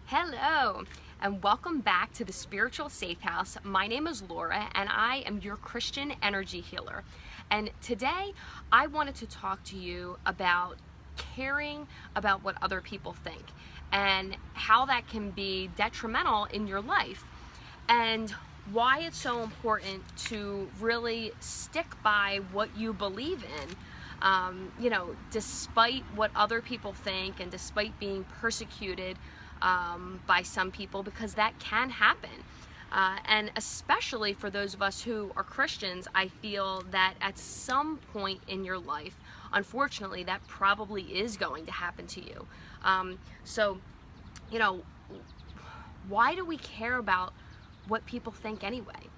Hello, and welcome back to the Spiritual Safe House. My name is Laura, and I am your Christian energy healer. And today, I wanted to talk to you about caring about what other people think and how that can be detrimental in your life, and why it's so important to really stick by what you believe in. Despite what other people think and despite being persecuted by some people, because that can happen. And especially for those of us who are Christians, I feel that at some point in your life, unfortunately, that probably is going to happen to you. Why do we care about what people think anyway,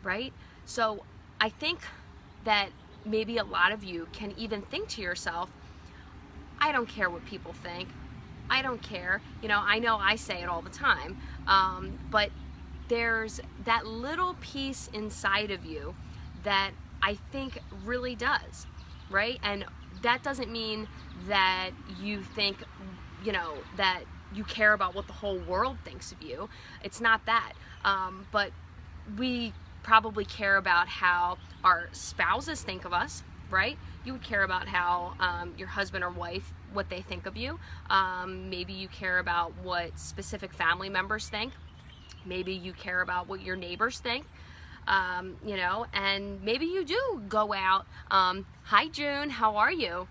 right? So I think that maybe a lot of you can even think to yourself, I don't care what people think. I don't care. I know I say it all the time, but there's that little piece inside of you that I think really does, right? And that doesn't mean that you think, that you care about what the whole world thinks of you. It's not that. But we probably care about how our spouses think of us, right? You would care about how your husband or wife, what they think of you. Maybe you care about what specific family members think. Maybe you care about what your neighbors think. And maybe you do go out. Hi, June, how are you?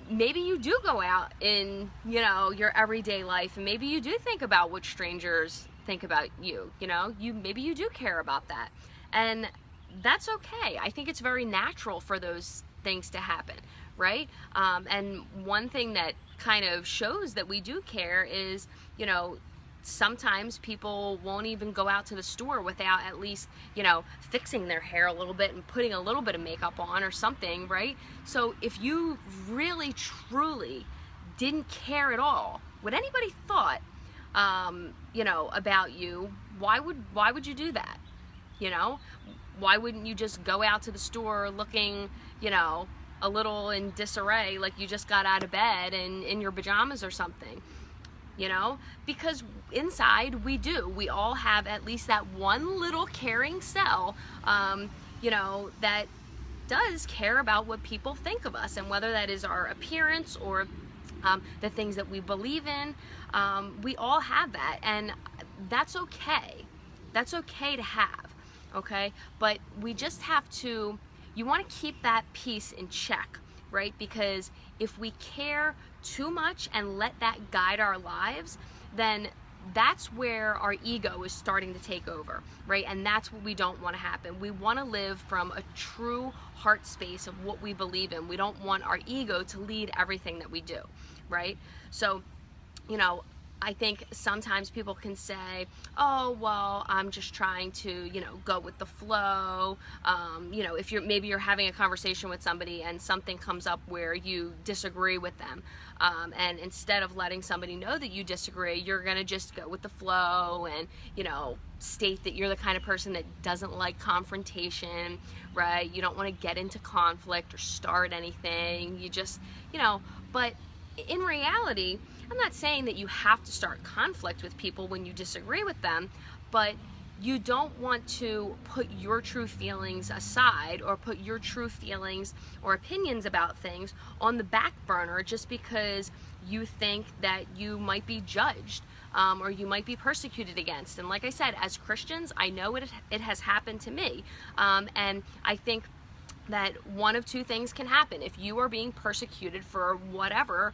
Maybe you do go out in, your everyday life, and maybe you do think about what strangers think about you. Maybe you do care about that. And that's okay. I think it's very natural for those things to happen, right? And one thing that kind of shows that we do care is, sometimes people won't even go out to the store without at least, fixing their hair a little bit and putting a little bit of makeup on or something, right? So if you really, truly didn't care at all what anybody thought, about you, why would you do that? Why wouldn't you just go out to the store looking, a little in disarray, like you just got out of bed and in your pajamas or something? Because inside we all have at least that one little caring cell, that does care about what people think of us, and whether that is our appearance or the things that we believe in. We all have that, and that's okay. That's okay to have, okay? But we just have to, you want to keep that piece in check, right? Because if we care too much and let that guide our lives, then that's where our ego is starting to take over, right? And that's what we don't want to happen. We want to live from a true heart space of what we believe in. We don't want our ego to lead everything that we do, right? So, I think sometimes people can say, oh, well, I'm just trying to, go with the flow. If maybe you're having a conversation with somebody and something comes up where you disagree with them. And instead of letting somebody know that you disagree, you're going to just go with the flow and, state that you're the kind of person that doesn't like confrontation, right? You don't want to get into conflict or start anything. You just, but in reality, I'm not saying that you have to start conflict with people when you disagree with them, but you don't want to put your true feelings aside or put your true feelings or opinions about things on the back burner just because you think that you might be judged or you might be persecuted against. And like I said, as Christians, I know it has happened to me. And I think that one of two things can happen. If you are being persecuted for whatever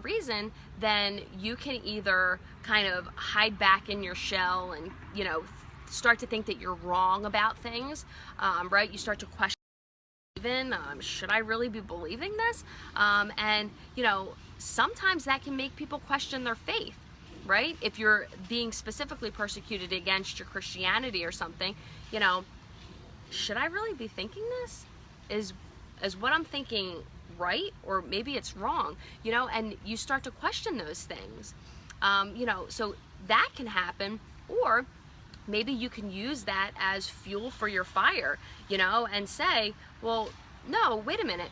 reason, then you can either kind of hide back in your shell and, start to think that you're wrong about things, right? You start to question, even, should I really be believing this? And, sometimes that can make people question their faith, right? If you're being specifically persecuted against your Christianity or something, should I really be thinking this? Is what I'm thinking right? Or maybe it's wrong, and you start to question those things. So that can happen, or maybe you can use that as fuel for your fire, and say, well, no, wait a minute.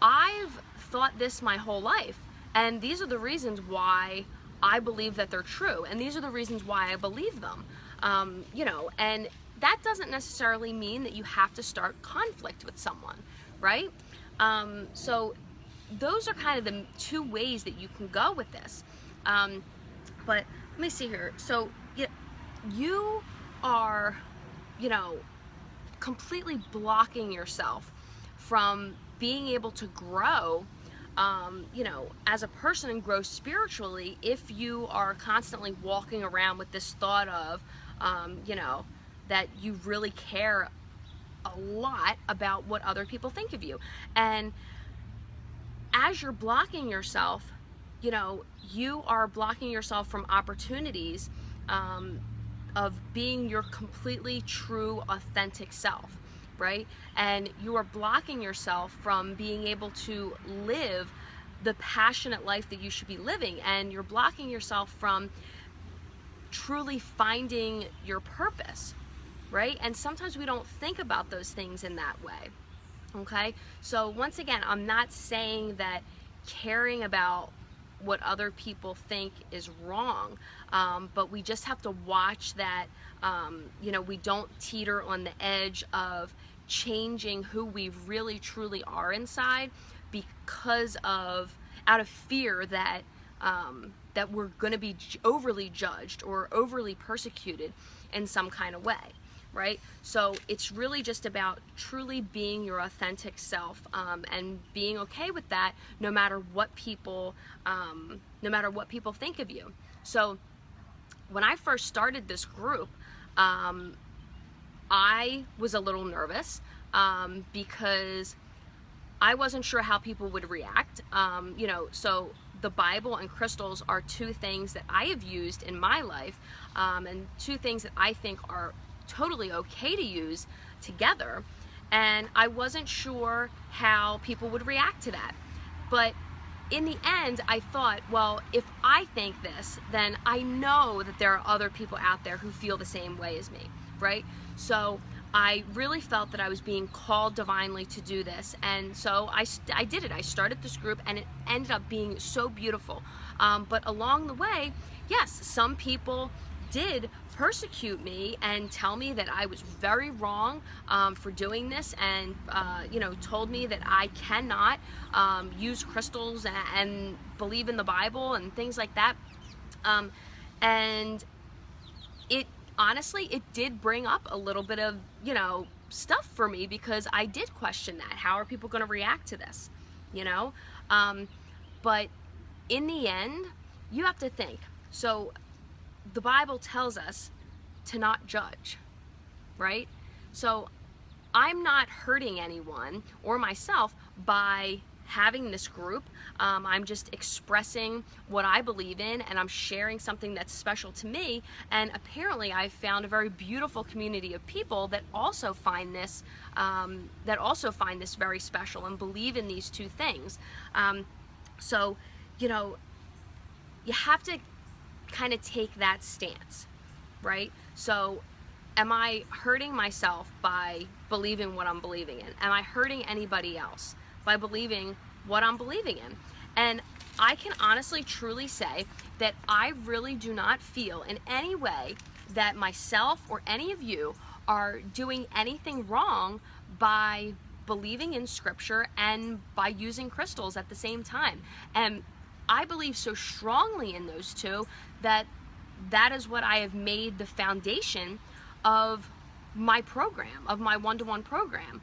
I've thought this my whole life, and these are the reasons why I believe that they're true, and these are the reasons why I believe them. You know, and that doesn't necessarily mean that you have to start conflict with someone, right? So those are kind of the two ways that you can go with this. But let me see here. So you are, you know, completely blocking yourself from being able to grow, you know, as a person and grow spiritually if you are constantly walking around with this thought of, you know, that you really care a lot about what other people think of you. And as you're blocking yourself, you know, you are blocking yourself from opportunities of being your completely true, authentic self, right? And you are blocking yourself from being able to live the passionate life that you should be living, and you're blocking yourself from truly finding your purpose, right? And sometimes we don't think about those things in that way, okay? So once again, I'm not saying that caring about what other people think is wrong, but we just have to watch that, you know, we don't teeter on the edge of changing who we really truly are inside because of, out of fear that that we're going to be overly judged or overly persecuted in some kind of way, right? So it's really just about truly being your authentic self, and being okay with that, no matter what people think of you. So when I first started this group, I was a little nervous because I wasn't sure how people would react. You know, so the Bible and crystals are two things that I have used in my life, and two things that I think are totally okay to use together, and I wasn't sure how people would react to that. But in the end, I thought, well, if I think this, then I know that there are other people out there who feel the same way as me, right? So I really felt that I was being called divinely to do this, and so I did it. I started this group, and it ended up being so beautiful. But along the way, yes, some people did persecute me and tell me that I was very wrong for doing this, and you know, told me that I cannot use crystals and believe in the Bible and things like that. And it honestly, it did bring up a little bit of, you know, stuff for me, because I did question that. How are people going to react to this? You know? But in the end, you have to think. So the Bible tells us to not judge, right? So I'm not hurting anyone or myself by having this group. I'm just expressing what I believe in, and I'm sharing something that's special to me. And apparently I've found a very beautiful community of people that also find this very special and believe in these two things. So, you know, you have to kind of take that stance, right? So am I hurting myself by believing what I'm believing in? Am I hurting anybody else by believing what I'm believing in? And I can honestly, truly say that I really do not feel in any way that myself or any of you are doing anything wrong by believing in scripture and by using crystals at the same time. And I believe so strongly in those two that that is what I have made the foundation of my program, of my one-to-one program.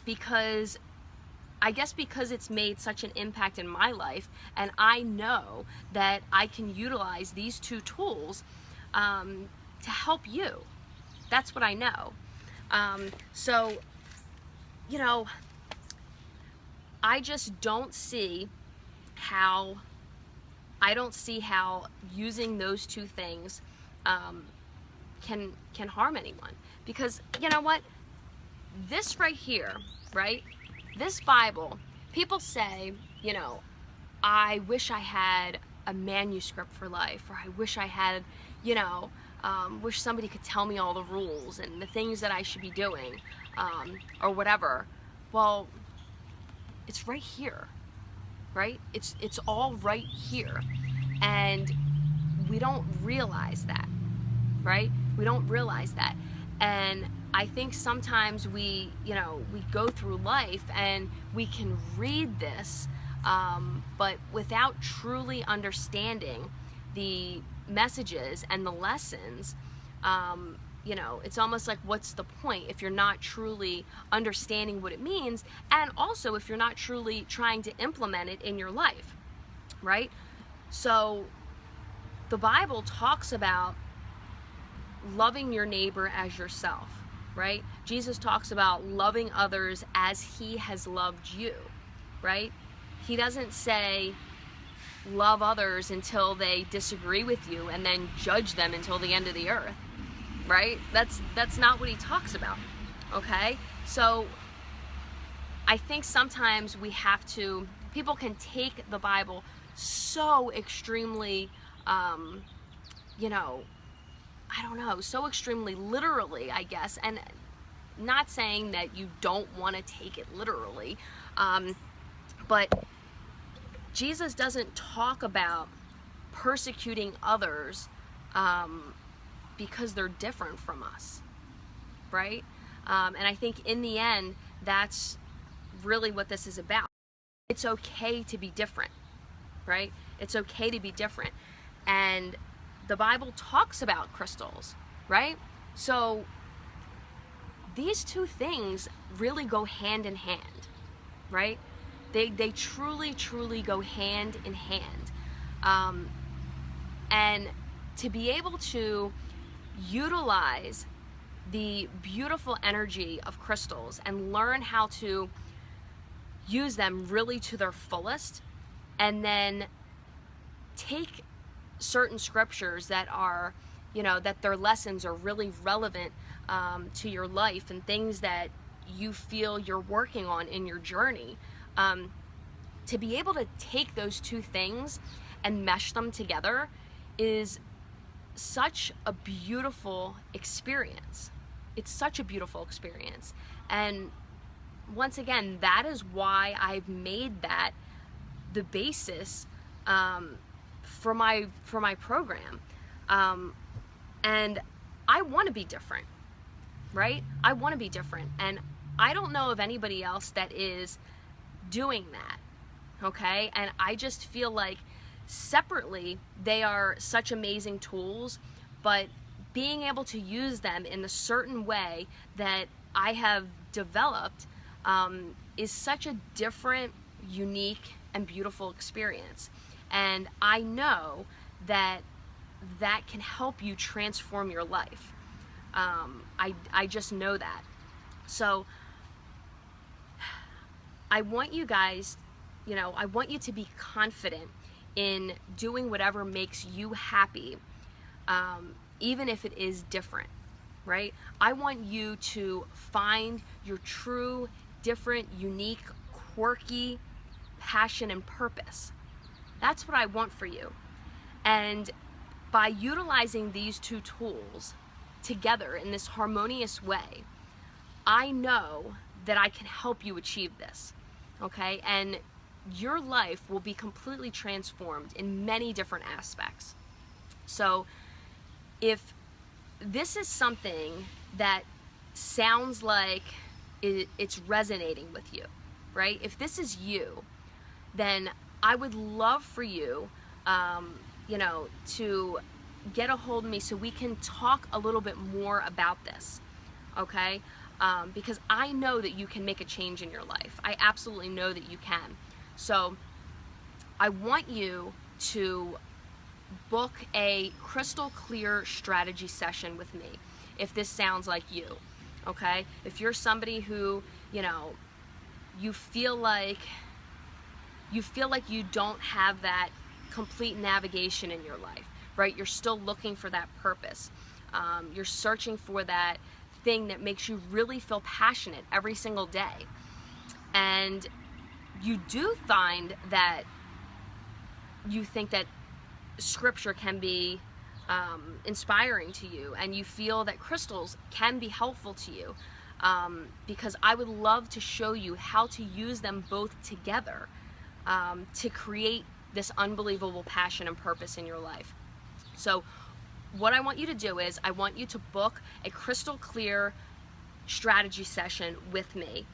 Because I guess because it's made such an impact in my life, and I know that I can utilize these two tools to help you. That's what I know. So, you know, I just don't see how, using those two things can harm anyone. Because you know what? This right here, right? This Bible, people say, you know, I wish I had a manuscript for life, or I wish I had, you know, wish somebody could tell me all the rules and the things that I should be doing, or whatever. Well, it's right here, right? It's all right here. And we don't realize that, right? We don't realize that. And I think sometimes we go through life and we can read this, but without truly understanding the messages and the lessons, it's almost like, what's the point if you're not truly understanding what it means, and also if you're not truly trying to implement it in your life, right? So the Bible talks about loving your neighbor as yourself, right? Jesus talks about loving others as he has loved you, right? He doesn't say love others until they disagree with you and then judge them until the end of the earth, right? That's not what he talks about, okay? So I think sometimes people can take the Bible so extremely, so extremely literally, I guess, and not saying that you don't want to take it literally, but Jesus doesn't talk about persecuting others because they're different from us, right? And I think in the end, that's really what this is about. It's okay to be different, right? It's okay to be different. And the Bible talks about crystals, right? So these two things really go hand in hand, right? They truly, truly go hand in hand. And to be able to utilize the beautiful energy of crystals and learn how to use them really to their fullest, and then take certain scriptures that are, that their lessons are really relevant to your life and things that you feel you're working on in your journey, to be able to take those two things and mesh them together is such a beautiful experience. It's such a beautiful experience. And once again, that is why I've made that the basis for my program. And I want to be different, right? I want to be different. And I don't know of anybody else that is doing that, okay? And I just feel like separately they are such amazing tools, but being able to use them in the certain way that I have developed is such a different, unique, and beautiful experience. And I know that that can help you transform your life. I just know that. So I want you guys, I want you to be confident in doing whatever makes you happy, even if it is different, right? I want you to find your true, different, unique, quirky passion and purpose. That's what I want for you. And by utilizing these two tools together in this harmonious way, I know that I can help you achieve this, okay? And your life will be completely transformed in many different aspects. So if this is something that sounds like it's resonating with you, right? If this is you, then I would love for you, to get a hold of me so we can talk a little bit more about this, okay? Because I know that you can make a change in your life. I absolutely know that you can. So I want you to book a crystal clear strategy session with me if this sounds like you, okay? If you're somebody who, you feel like you don't have that complete navigation in your life, right? You're still looking for that purpose. You're searching for that thing that makes you really feel passionate every single day. And you do find that you think that scripture can be inspiring to you, and you feel that crystals can be helpful to you, because I would love to show you how to use them both together to create this unbelievable passion and purpose in your life. So what I want you to do is I want you to book a crystal clear strategy session with me,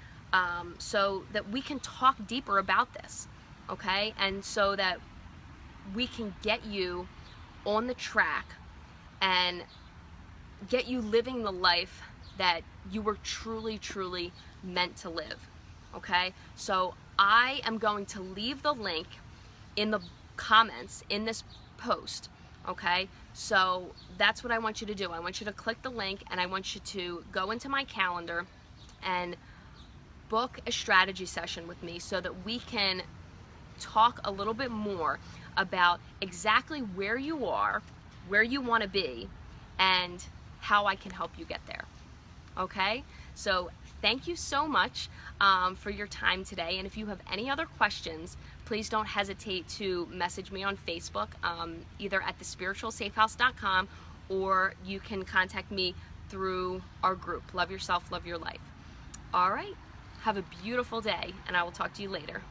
so that we can talk deeper about this, okay? And so that we can get you on the track and get you living the life that you were truly, truly meant to live, okay? So I am going to leave the link in the comments in this post, okay? So that's what I want you to do. I want you to click the link, and I want you to go into my calendar and book a strategy session with me so that we can talk a little bit more about exactly where you are, where you want to be, and how I can help you get there. Okay? So thank you so much for your time today. And if you have any other questions, please don't hesitate to message me on Facebook, either at thespiritualsafehouse.com, or you can contact me through our group, Love Yourself, Love Your Life. All right. Have a beautiful day, and I will talk to you later.